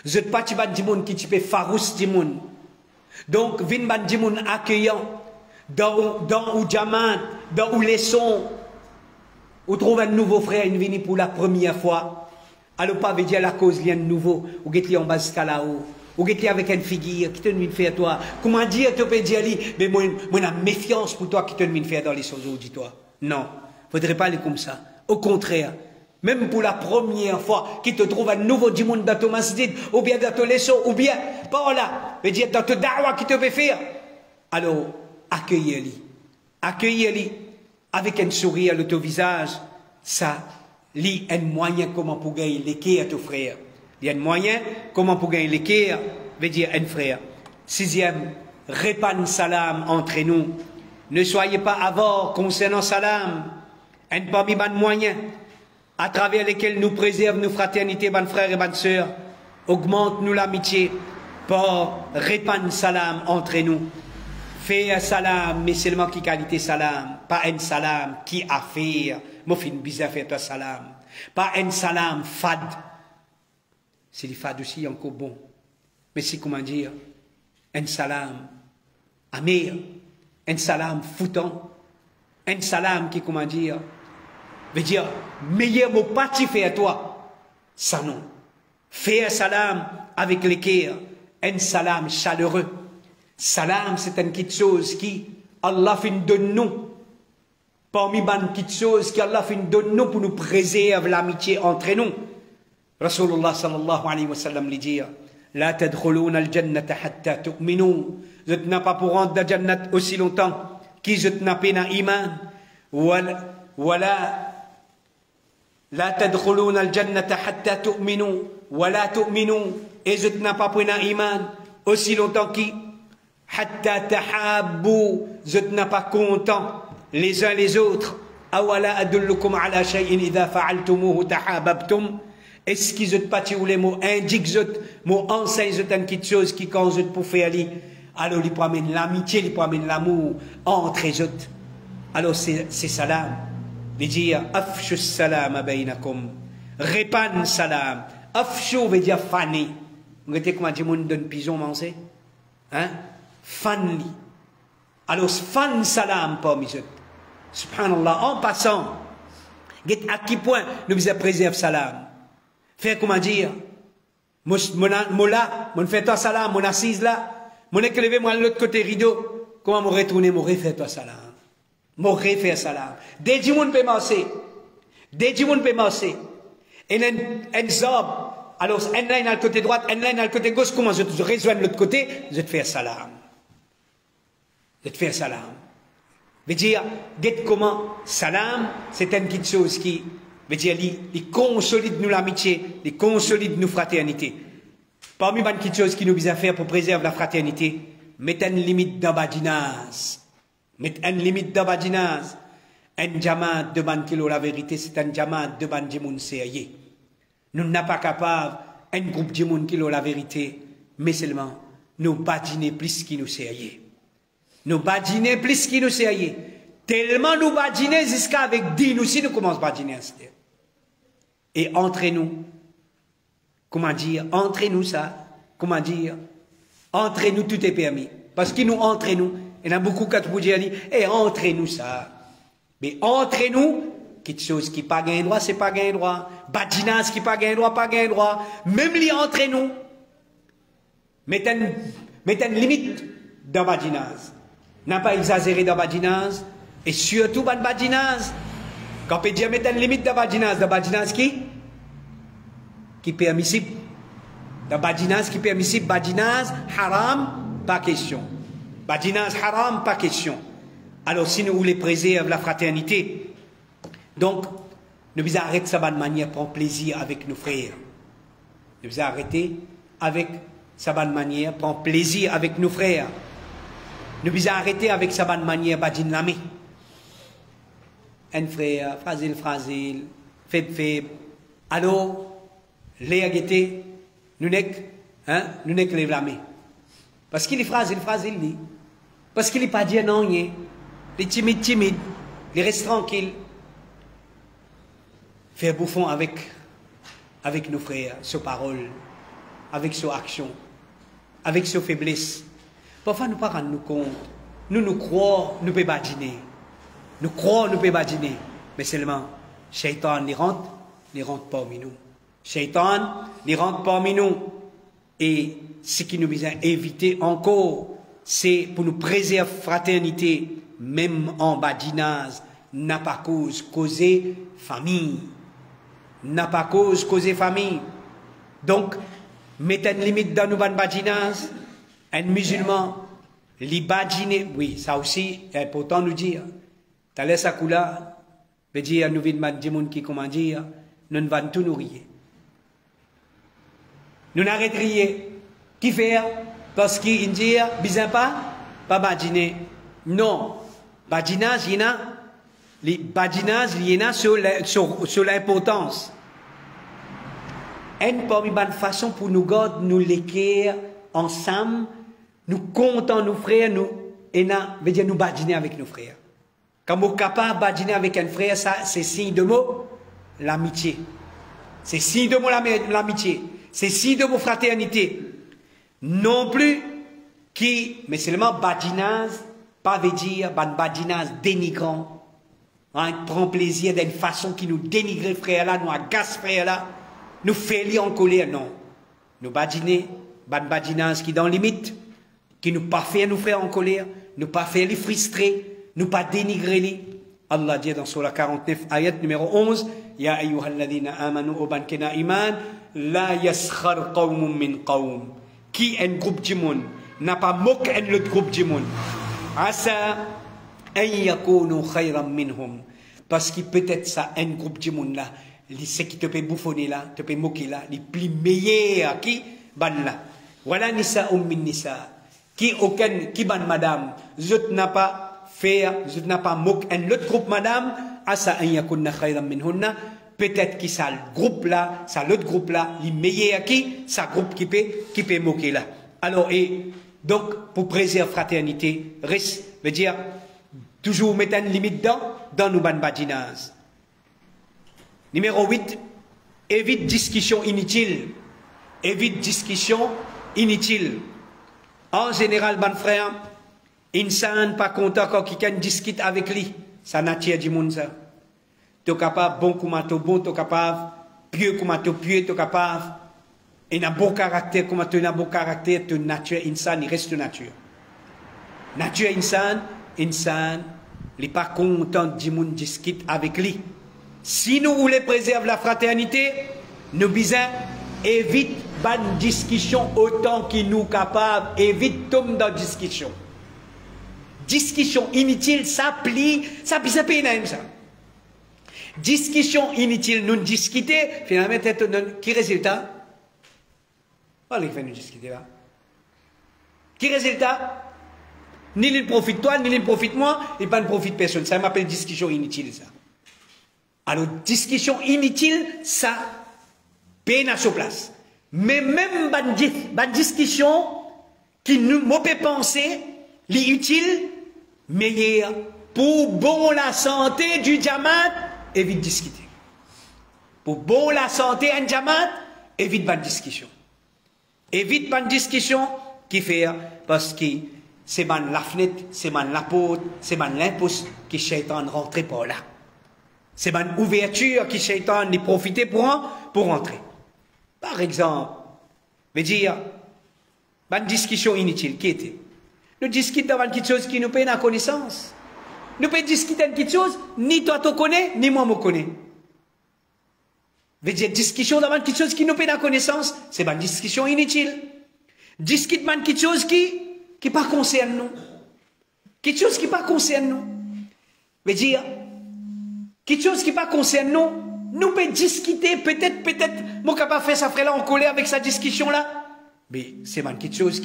Je ne pas ban djimoun qui tu peux farouche djimoun. Donc, vin ban djimoun accueillant, dans ou diamant, dans ou les sons, ou trouve un nouveau frère, une vini pour la première fois. Alors pas veut dire la cause lien nouveau, ou get en bas là-haut, ou get avec une figure qui te vient faire toi. Comment dire, tu peux dire, mais moi, la méfiance pour toi qui te vient faire dans les choses dis-toi. Non, faudrait pas aller comme ça. Au contraire, même pour la première fois, qui te trouve un nouveau djimoun dans ton masjid, ou bien dans ton leçon, ou bien, pas là, veut dire dans ton da'wa qui te fait faire. Alors, accueillez-les avec un sourire à ton visage, ça. Il y a un moyen comment pour gagner l'équerre à ton frère. Il y a un moyen comment pour gagner l'équerre, veut dire un frère. Sixième, répandre salam entre nous. Ne soyez pas avares concernant salam. Un parmi les moyens à travers lesquels nous préservons nos fraternités, nos frères et nos sœurs, augmente nous l'amitié par répandre salam entre nous. Fais un salam, mais seulement qui qualité salam, pas un salam qui a fait. Moi, fin bizarre faire toi salam. Pas un salam fade. C'est les fades aussi encore bon. Mais c'est comment dire, un salam amer, un salam foutant, un salam qui, comment dire, veut dire, meilleur mot pas tu fais à toi. Ça non. Fais un salam avec les cœurs, un salam chaleureux. Salam, c'est une petite chose qui, Allah fait de nous. Parmi les petites choses qu'Allah fait de nous pour nous préserver l'amitié entre nous. Rasulullah sallallahu alayhi wa sallam lui dit, La tadkhuluna al-jannata hatta tu'minu. Je n'ai pas pour rentrer dans la jannat aussi longtemps qui je n'ai pas iman. Voilà. La tadkhuluna al-jannata hatta tu'minu. Wala tu'minu. Et je n'ai pas pris iman. Aussi longtemps qui hatta tahabbu. Je n'ai pas content les uns les autres. Awala adullukum ala shay'in idha fa'altumuhu tahababtum. Est-ce qu'ils ont pas ou les mots indiquent mots enseignent quelque chose qui quand je pour faire ali. Alors ils promènent l'amitié, ils promènent l'amour entre les autres. Alors c'est salam. Il dit afshu salam bainakum. Répan salam. Afshu veut dire faner. Vous voyez comment dit monde donne pigeon manger? Hein? Fanli. Alors fan salam pour mes autres. Subhanallah. En passant, à quel point nous vous préserve salam. Faire comment dire? Mon fait toi salam, mon assise là. Mon éclevé moi de l'autre côté rideau. Comment m'aurait retourné, m'aurait fait toi salam. M'aurait fait salam. Dès que mon peut marcher. Dès que mon peut marcher. Et un zob. Alors, un là dans le côté droit, un là dans le côté gauche. Comment je te rejoins de l'autre côté? Je te fais salam. Je te fais salam. Veut dire, dites comment salam, c'est une petite chose qui veut dire, il consolide nous l'amitié, il consolide nous fraternité. Parmi les petites choses qui nous visent à faire pour préserver la fraternité, mettez une limite d'abadinaz. Mettez une limite d'abadinaz. Un jamaat de ban kilo la vérité, c'est un jamaat de ban djimoun sérieux. Nous n'avons pas capable, un groupe djimoun kilo la vérité, mais seulement, nous badiner plus qui nous sérieux. Nous badiner plus qui nous sérieux. Tellement nous badiner jusqu'à avec 10 nous si nous commençons à badiner. Et entre nous, comment dire, entre nous ça, comment dire, entre nous tout est permis. Parce que nous, entre nous, il y en a beaucoup qui vous disent, et entre nous ça. Mais entre nous, quelque chose qui pas gain droit, c'est pas gain droit. Badinage qui pas gain droit, pas gain droit. Même li entre nous, mettez une limite dans badinage. N'a pas exagéré dans badinage. Et surtout dans badinage. Quand on peut dire mettez une limite dans badinage qui est permissible. Dans badinage qui est permissible, badinage haram, pas question. Badinage haram, pas question. Alors si nous voulons préserver la fraternité, donc nous devons arrêter ça de manière prendre plaisir avec nos frères. Nous devons arrêter avec ça de manière prendre plaisir avec nos frères. Nous devons arrêter avec ça de manière badin l'ami. Un frère, fragile, faible. Alors, les agétés, nous n'est que les blâmer. Parce qu'il est fragile, lui. Parce qu'il n'est pas dit non, il est timide, il reste tranquille. Faire bouffon avec nos frères, ses paroles, avec ses actions, avec ses faiblesses. Parfois, nous ne pas rendre compte. Nous croyons, nous pouvons badiner. Nous croyons, nous pouvons badiner. Mais seulement, Shaitan n'y rentre parmi nous. Shaitan n'y rentre parmi nous. Et ce qui nous vient éviter encore, c'est pour nous préserver fraternité, même en badinage, n'a pas cause causer famille. N'a pas cause causer famille. Donc, mettez une limite dans nos badinage. Un musulman, li badiner, oui, ça aussi est important nous dire. T'as laissé à coula, veut dire, nous venons de dire, qui comment dire, nous ne allons tout nourrir. Nous n'arrêtons rien. Qui faire? Parce qu'il dit, bizarre pas badiner. Non. Badinage, il y en a, les badinage, il y en a sur l'importance. Une parmi les façons pour nous garder, nous l'écrire ensemble, nous comptons nos frères, nous, et veut dire nous badiner avec nos frères. Quand nous sommes capables de badiner avec un frère, ça, c'est signe de mot, l'amitié. C'est signe de mot, l'amitié. C'est signe de mot, fraternité. Non plus, mais seulement badinage, pas veut dire, badinage dénigrant. Hein, prend plaisir d'une façon qui nous dénigre frère là, nous agace frère là, nous fait lire en colère, non. Nous badiner, badinage qui dans limite, qui nous pas fait nous faire en colère, nous pas fait les frustrer, nous pas dénigrer les. Allah dit dans Surah 49, ayat numéro 11, Ya ayyuhalladhina amanu ubankina iman, la yaskhar qawmun min qawm. Qui est un groupe du monde n'a pas moqué l'autre groupe du monde. Asa an yakunu khayran minhum. Parce que peut-être ça, un groupe de monde là, ce qui te peut bouffonner là, te peut moquer là, les plus meilleurs qui ban là. Voilà nisa min nisa. Qui aucun, qui ban madame, zut n'a pas fait, zut n'a pas moqué un autre groupe madame, asa an yakunna khayran minhunna. Peut-être que ça, le groupe là, ça, l'autre groupe là, les meilleurs qui, ça groupe qui peut moquer là. Alors, et donc, pour préserver la fraternité, reste, veut dire, toujours mettre une limite dans nos ban badinage. Numéro 8, évite discussion inutile. Évite discussion inutile. En général, ban frère, insan pas content quand quelqu'un discute avec lui. Ça n'attire du monde ça. Tu es capable, bon comme tu bon, tu es capable, pieux comme tu pieux, tu es capable. Et un bon caractère, comme tu as un bon caractère, tu nature insan, il reste nature. Nature insan, il n'est pas content du monde discute avec lui. Si nous voulons préserver la fraternité, nous disons, évite bonne discussion autant qu'il nous capable, évite tomber dans la discussion. Discussion inutile, ça plie, ça pénal ça. Discussion inutile, nous discuter, finalement, qui résultat? Voilà qui fait nous discuter là. Qui résultat? Ni il profite toi, ni il profite moi, et pas ne profite personne. Ça m'appelle discussion inutile ça. Alors, discussion inutile, ça peine à sa place. Mais même la discussion qui nous peut penser, les utiles, meilleure pour bon la santé du diamant, évite de discuter. Pour bon la santé du diamant, évite la discussion. Évite la discussion qui fait parce que c'est la fenêtre, c'est la porte, c'est l'impôt qui shaitan rentrer par là. C'est une ouverture qui shaitan y profiter pour rentrer. Par exemple, veut dire, une discussion inutile qui était. Nous discutons dans quelque chose qui nous paye la connaissance. Nous pouvons discuter de quelque chose, ni toi tu connais, ni moi me connais. Veut dire, discussion dans quelque chose qui nous paye la connaissance, c'est une discussion inutile. Discute de quelque chose qui pas concerne nous. Quelque chose qui pas concerne nous. Veut dire, quelque chose qui pas concerne nous, nous pouvons discuter, peut-être, moi capable de faire ça frère là en colère avec sa discussion là. Mais c'est quelque chose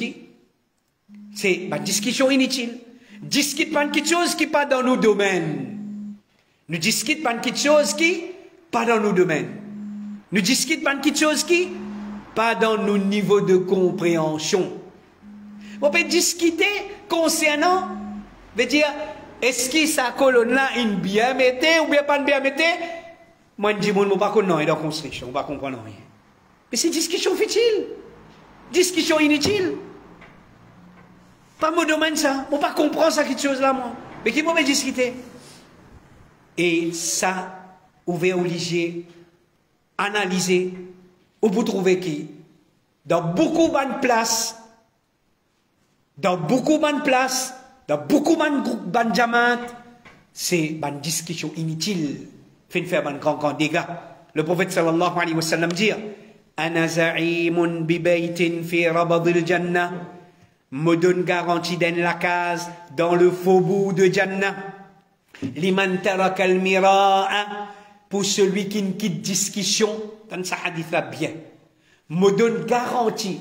c'est une discussion inutile. Discute pas de quelque chose qui pas dans nos domaines. Nous discute pas de quelque chose qui pas dans nos domaines. Nous discute pas de quelque chose qui pas dans nos niveaux de compréhension. On peut discuter concernant, veut dire, est-ce que sa colonne là est bien mettée ou bien pas bien mettée? Moi, je dis, moi, je ne pas connaître dans la construction, on ne va pas comprendre rien. Mais c'est discussion futile, discussion inutile. Pas mon domaine ça, je ne pas comprendre ça, quelque chose là, moi. Mais qui peut discuter? Et ça, on va obligé analyser, ou vous trouvez qui, dans beaucoup de places, dans beaucoup de groupes de diamants, c'est une discussion inutile, fait faire un grand dégât. Le prophète sallallahu alayhi wa sallam dit, Ana za'imun bi baytin fi rabadil jannah, me donne garantie dans la case dans le faubourg de Jannah. Liman taraka al-mira'a, pour celui qui ne quitte discussion, dans ce hadith là bien. Me donne garantie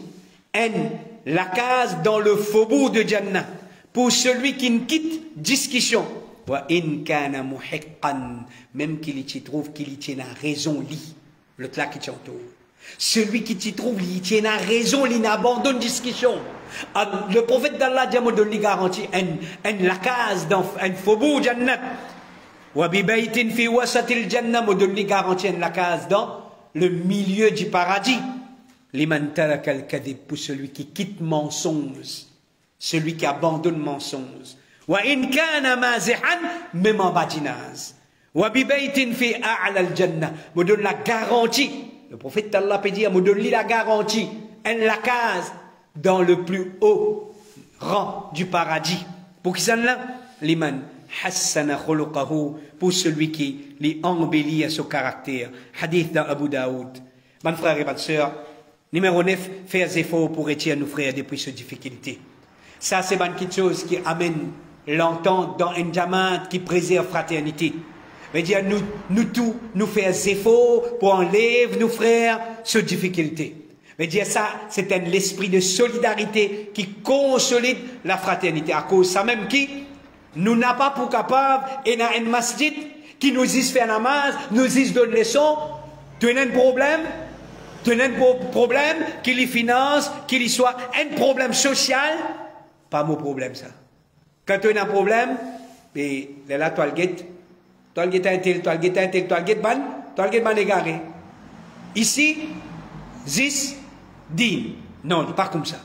la case dans le faubourg de Jannah pour celui qui ne quitte discussion. Wa in kana muhiqqan, même qu'il y trouve qu'il y tient raison li, le là qui t'entoure. Celui qui t'y trouve, il tient raison, il abandonne discussion. Le prophète d'Allah dit, me donne garantie la case dans un faubourg Jannah. Wa bi baytin fi wasatil Jannah, me donne garantie la case dans le milieu du paradis. Liman taraka al-kadhib, pour celui qui quitte mensonge, celui qui abandonne mensonge. Wa in kana mazihan, même en badinage. Wa bi baytin fi a'la al-jannah, me donne la garantie. Le prophète d'Allah peut dire, me donne la garantie, la case dans le plus haut rang du paradis. Pour qui ça là? Liman hassana khuluqahu, pour celui qui les embellit à son caractère. Hadith d'Abu Daoud. Mes frères et mes sœurs, numéro 9, faire des efforts pour retirer nos frères depuis ces difficultés. Ça, c'est quelque chose qui amène l'entente dans un diamant qui préserve fraternité. veut dire nous faire des efforts pour enlever nos frères ces difficultés. Veut dire ça, c'est l'esprit de solidarité qui consolide la fraternité. À cause de ça même qui nous n'a pas pour capable et dans un masjid qui nous dit faire namaz, nous dit donner leçon, tu as un problème, qui les finance, qui les soit un problème social, pas mon problème ça. Quand tu as un problème, et là toi le guette ban égaré. Ici, 10, 10. Non, pas comme ça.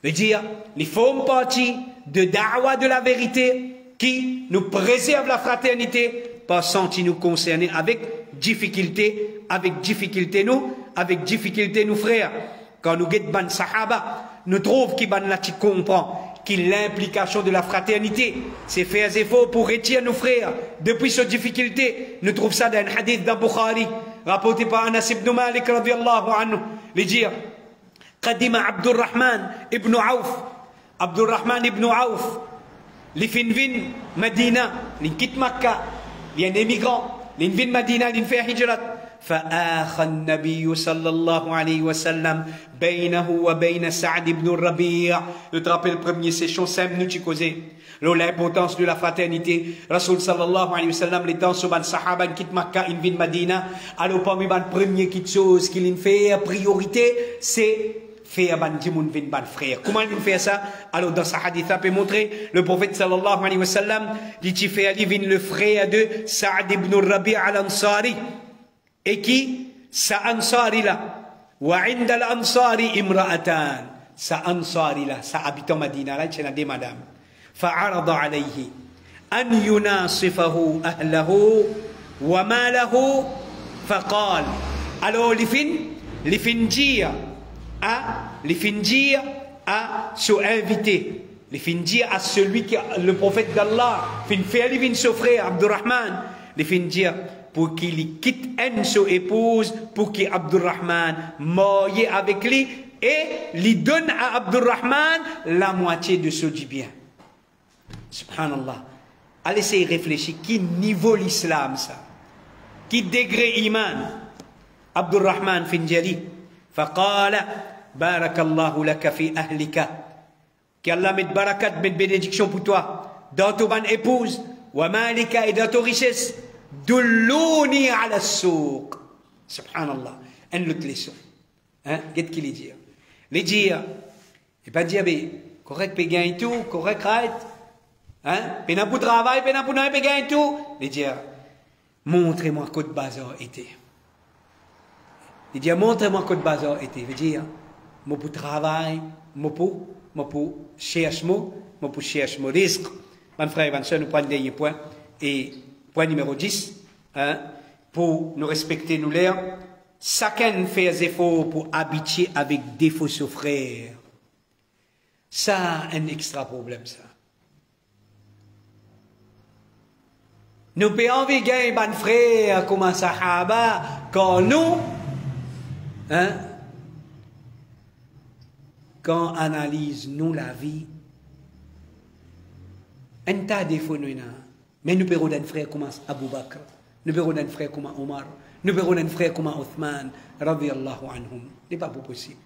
Veut dire, il faut une partie de da'wa de la vérité qui nous préserve la fraternité, pas sentir nous concerner avec difficulté nous frères. Quand nous guettons ban sahaba, nous trouvons qu'il ban là qui comprend qu'il l'implication de la fraternité, c'est faire des efforts pour retirer nos frères depuis cette difficulté. Nous trouvons ça dans un hadith d'Al-Bukhari, rapporté par Anas ibn Malik radiyallahu anhu, lui dire قدم عبد الرحمن ابن عوف لفنفن مدينة لنكت مكة لأن إميغران لنفن مدينة لنفي هجرة فآخى النبي صلى الله عليه وسلم بينه وبين سعد بن الربيع. Je te rappelle le premier session 5 minutes tu causais l'importance de la fraternité. Rasoul sallallahu alayhi wa sallam les temps sur ban sahaba quitte Makkah in vin Madina. Alors parmi ban premier qui chose qu'il fait priorité c'est faire ban dimoun vin ban frère. Comment il fait ça? Alors dans sa hadith peut montrer le prophète sallallahu alayhi wa sallam dit tu fais ali vin le frère de Sa'd ibn Rabi' al-Ansari et qui sa Ansari là wa 'inda al-Ansari imra'atan sa Ansari là sa habitant Madina là c'est la des madame فعرض عليه أن يناصفه أهله وماله فقال alors les fin dire à se inviter les fin dire à celui qui le prophète d'Allah fin faire les fin son frère Abdurrahman les fin dire pour qu'il quitte son épouse pour qu'il Abdurrahman moye avec lui et lui donne à Abdurrahman la moitié de ce du bien. Subhanallah. Allez essayer de réfléchir. Qui niveau l'islam ça? Qui degré iman? Abdurrahman Finjali. Faqala barakallahu laka fi ahlika. Qu'Allah mette barakat, mette bénédiction pour toi. Dans ton bonne épouse. Wa malika et dans ton richesse. Dullouni ala souq. Subhanallah. Un autre leçon. Hein? Qu'est-ce qu'il dit? Les dire. Et pas dire, correct, pégain et tout, correct, right? Hein? Pena pour travail, pena pour nous payer et tout. Les dire, montrez-moi quoi de bazar était. Les dire, montrez-moi quoi de bazar était. Les dire, moi pour travail, moi pour chercher mon risque. Mon frère et ma soeur, nous prenons le dernier point. Et point numéro 10, hein, pour nous respecter, nous l'air, chacun fait des efforts pour habituer avec des faux frères. Ça, un extra problème, ça. Nous pouvons envie de gagner un frère comme un sahaba quand nous, hein, quand on analyse nous la vie, un tas de défauts nous avons. Mais nous pouvons un frère comme Abu Bakr, nous pouvons un frère comme Omar, nous pouvons un frère comme Othman, radiyallahu anhum. Ce n'est pas possible.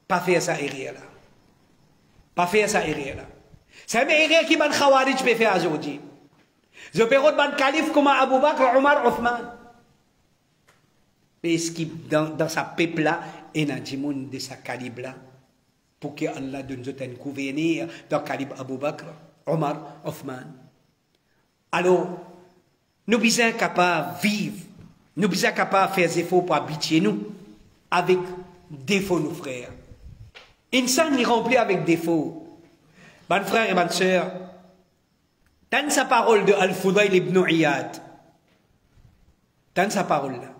Pas faire ça erreur là. Pas faire ça erreur là. C'est une erreur qui va Khawarij peut faire aujourd'hui. Je peux dire un calife comme Abu Bakr, Omar, Othman. Mais est-ce qu'il dans sa peuple là, il y a des gens de sa calibre là, pour que Allah donne un gouvernement dans le calibre Abu Bakr, Omar, Othman. Alors, nous sommes capables de vivre, nous sommes capables de faire des efforts pour habituer nous avec défauts nos frères. Insan est rempli avec défauts. Mon frère et ma soeur, dans sa parole de Al-Fudayl ibn Iyad, dans sa parole là,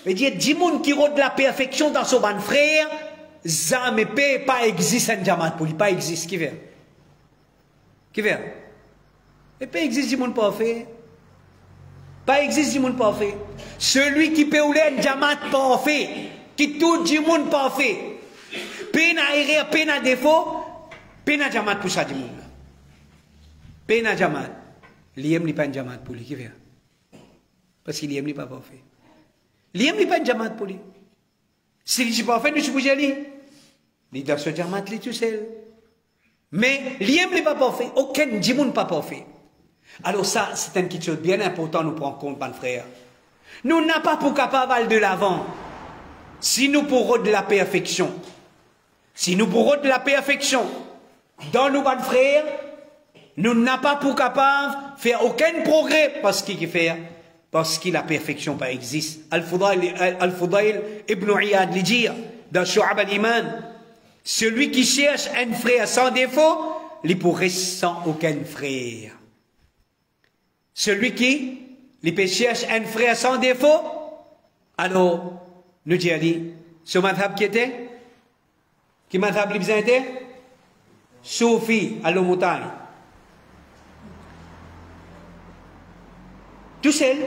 il dit, 10 personnes qui ont de la perfection dans son bon frère, ça ne peut pas exister un diamant pour lui, pas existe. Qui veut? Qui veut? Il peut exister 10 personnes parfaits. Pas existe 10 personnes parfaits. Celui qui peut ouler un diamant parfait, qui tout 10 personnes parfaits, peine à erreur, peine à défaut, peine à diamant pour ça 10 personnes. Peine à diamant. L'IM n'est pas un diamant pour lui, qui veut? Parce qu'il aime les pas fait. Il aime les pas une jamaat pour lui. S'il n'est pas fait, nous sommes allés. Il doit se jamaat tout seul. Mais il aime les pas fait. Aucun djimoun pas fait. Alors ça, c'est une chose bien importante, nous prenons compte, mon frère. Nous n'avons pas pour capable de l'avant. Si nous pourrons de la perfection, si nous pourrons de la perfection dans nos bons frères, nous n'avons pas pour capable de faire aucun progrès parce qu'il fait, parce que la perfection pas existe. Al-Fudayl ibn Iyad le dit dans Shu'ab al-Iman, celui qui cherche un frère sans défaut, il pourrait sans aucun frère. Celui qui cherche un frère sans défaut, alors, nous disons, ce madhab qui était, qui madhab les besoins était, Soufi à la montagne. Tout seul.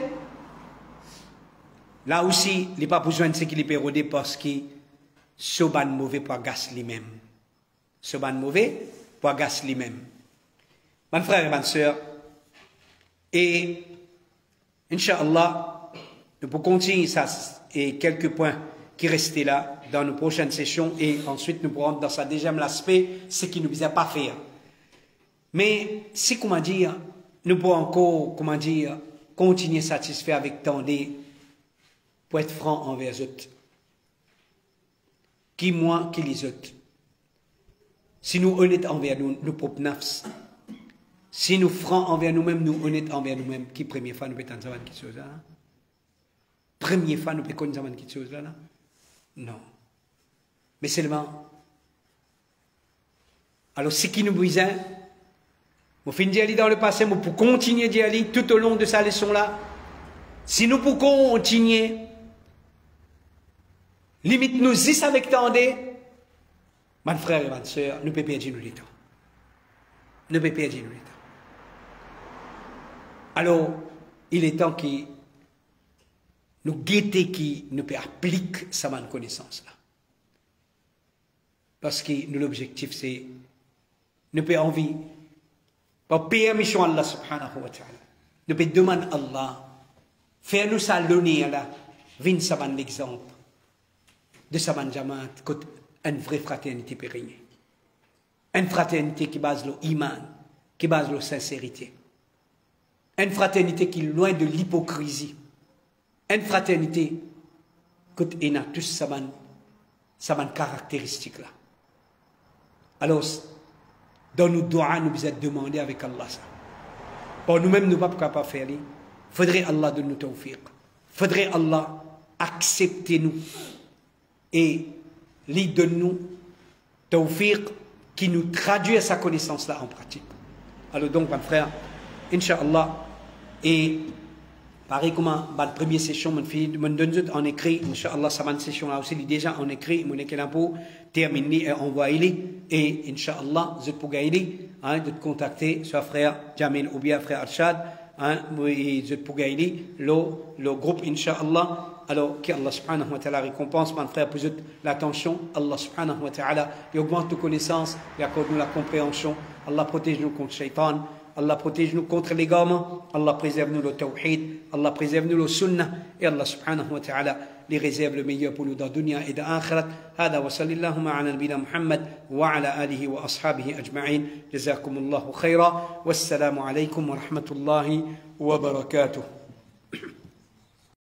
Là aussi, il n'y a pas besoin de ce qu'il est pérodé parce que ce ban mauvais pour gaz lui-même. Ce ban mauvais pour gaz lui-même. Mon frère et ma soeur, et Inch'Allah, nous pouvons continuer ça et quelques points qui restaient là dans nos prochaines sessions et ensuite nous pourrons dans sa deuxième aspect ce qui nous visait pas faire. Mais si, comment dire, nous pouvons encore, comment dire, continuer satisfait avec tant de pour être franc envers les autres. Qui moi, qui les autres. Si nous honnêtes envers nous, nos propres nafs, si nous francs envers nous-mêmes, nous honnêtes envers nous-mêmes, qui première fois nous peut entendre quelque chose là? Première fois nous peut connaître quelque chose là? Non. Mais seulement. Alors, ce qui nous brise, nous finissons d'y aller dans le passé, mais pour continuer d'y aller tout au long de sa leçon là, si nous pouvons continuer, limite nous y avec tendez, mon frère et ma soeur, nous ne pouvons pas perdre le temps. Nous ne pouvons pas perdre le temps. Alors, il est temps que nous guettions qui nous appliquer sa connaissance-là. Parce que l'objectif, c'est nous pouvons envie, par permission Allah subhanahu wa ta'ala, nous pouvons demander à Allah, faire nous ça l'honneur là, venir ça l'exemple de sa jamaat, une vraie fraternité peut régner. Une fraternité qui base l'iman, qui base la sincérité. Une fraternité qui est loin de l'hypocrisie. Une fraternité qui a tous sa caractéristique là. Alors, dans nos doigts, nous devons demander avec Allah ça. Pour nous-mêmes, nous ne sommes pas capables de faire. Il faudrait Allah de nous tawfiq. Il faudrait Allah accepter nous. Et lui donne nous tawfiq qui nous traduit sa connaissance là en pratique. Alors donc, mon frère, Inch'Allah, et pareil comme la première session, mon donne en écrit, Inch'Allah, sa session là aussi, il est déjà en écrit, mon écrit là pour terminer et envoyer, et Inch'Allah, je peux gagner, de te contacter, soit frère Jamil ou bien frère Arshad, et je peux gagner le groupe, Inch'Allah. Alors, qu'Allah subhanahu wa ta'ala récompense, mon frère, pour l'attention. Allah subhanahu wa ta'ala, il augmente nos connaissances, il accorde nous la compréhension. Allah protège nous contre Shaitan. Allah protège nous contre les gamins. Allah préserve nous le tawhid. Allah préserve nous le sunnah. Et Allah subhanahu wa ta'ala les réserve le meilleur pour nous dans dunya et dans akhirat. هذا وصلى اللهم على نبينا محمد وعلى آله وأصحابه أجمعين. جزاكم الله خيرا والسلام عليكم ورحمة الله وبركاته.